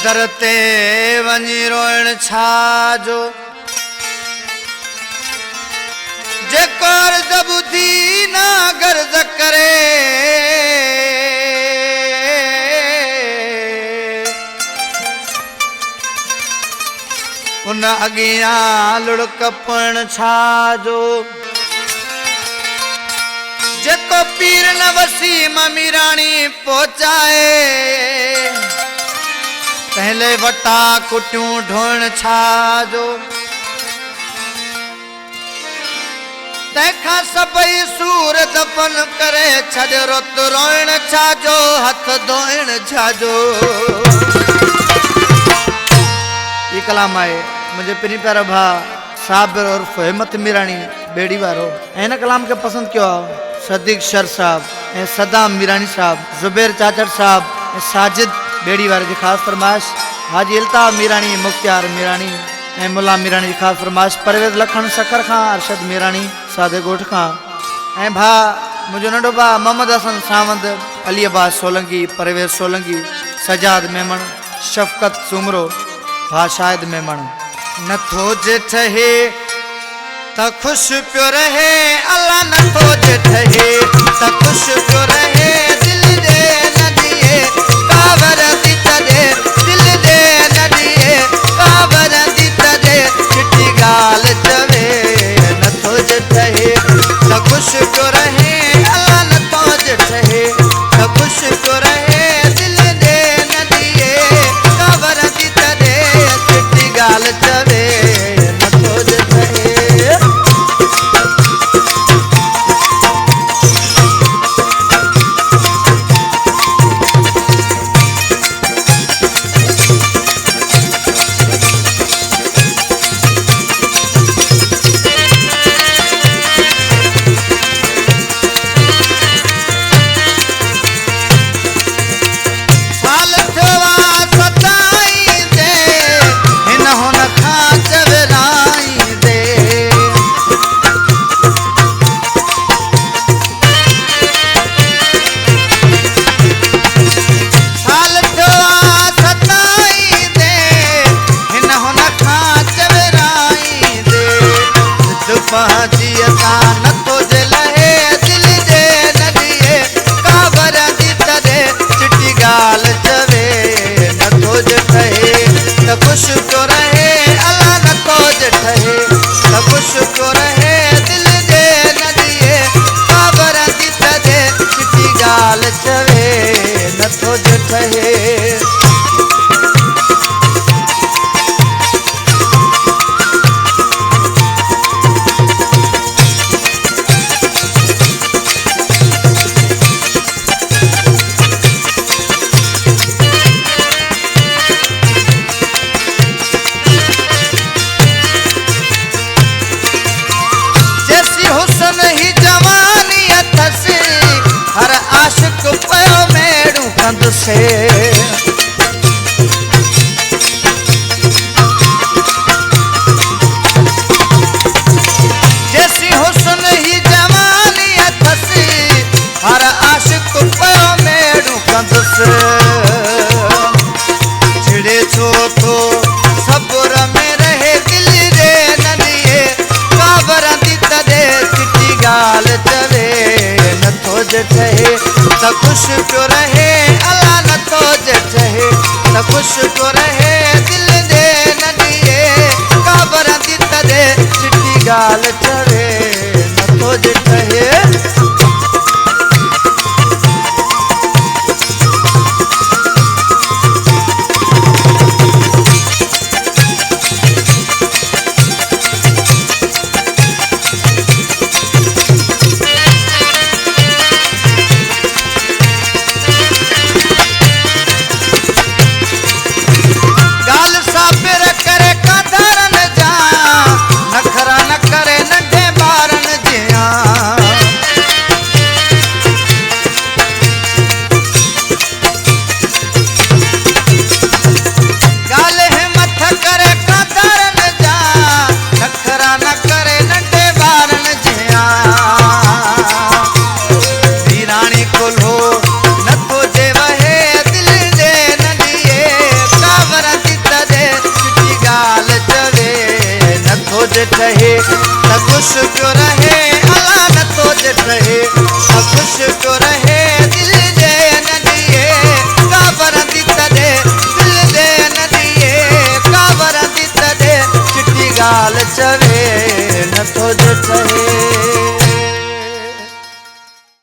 दर ते वञी रोइण छाजो जेको अर्ज़ ॿुधी ना गर्ज़ करे उन अॻियां लुड़कपण छाजो जेको पीर न वसीम मीराणी पहुचाए पहले वटा कुटियूं ढोइण छाजो तंहिंखां सभई सूर दफ़न करे छॾ रुत रोइण छाजो हथ धोइण छाजो। ये कलाम आहे मुझे पिनी प्यारा भा साबिर और हिम्मत मीराणी बेड़ी वारो इन कलाम के पसंद किया सदीक शर साहब सदाम मीराणी साहब जुबैर चाचर साहब साजिद बेड़ी वारे की खास फरमाइश हाजी इल्ताफ मीराणी मुख्तियार मीराणी मुला मीराणी की खास फरमाइश परवेज लखन सकर खां अरशद मीराणी सादे गोठ खां भा मुझो नंढो भा मोहम्मद हसन सावंत अली अब्बास सोलंकी परवेज सोलंकी सजाद मेमण शफकत सुमरो भा शाहिद मेमण नथो जेठ हे त खुश पियो रहे अल्लाह नथो जेठ हे त खुश पियो रहे दिल दे न दिए कावर दी तदे दिल दे न दिए कावर दी तदे चिट्ठी गाल चवे नथो जेठ हे त खुश पियो रहे अल्लाह नथो जेठ हे त खुश पियो रहे दिल दे न दिए कावर दी तदे चिट्ठी गाल चवे नथो जेठ हे। खुश क्यों रहे अल्लाह नथो जेठ हे त खुश क्यों रहे दिल दे न दिए काबर दी तदे चिट्ठी गाल चवे नथो जेठ हे। हर आशिक पयो मेड़ू कंद से जैसी हुस्न ही जवानी अथसी हर आशिक पयो मेड़ू कंद से छिड़े छो तो सब्र में रहे दिल दे न दिए काबर दी तदे चिट्ठी गाल चवे नथो जेठ हे त खुश पियो रहे अल्लाह नथो जेठ हे त खुश पियो रहे दिल दे न दिए काबर दी तदे चिट्ठी गाल चवे नथो जेठ हे। ॻाल्हि चवे नथो जो कहे।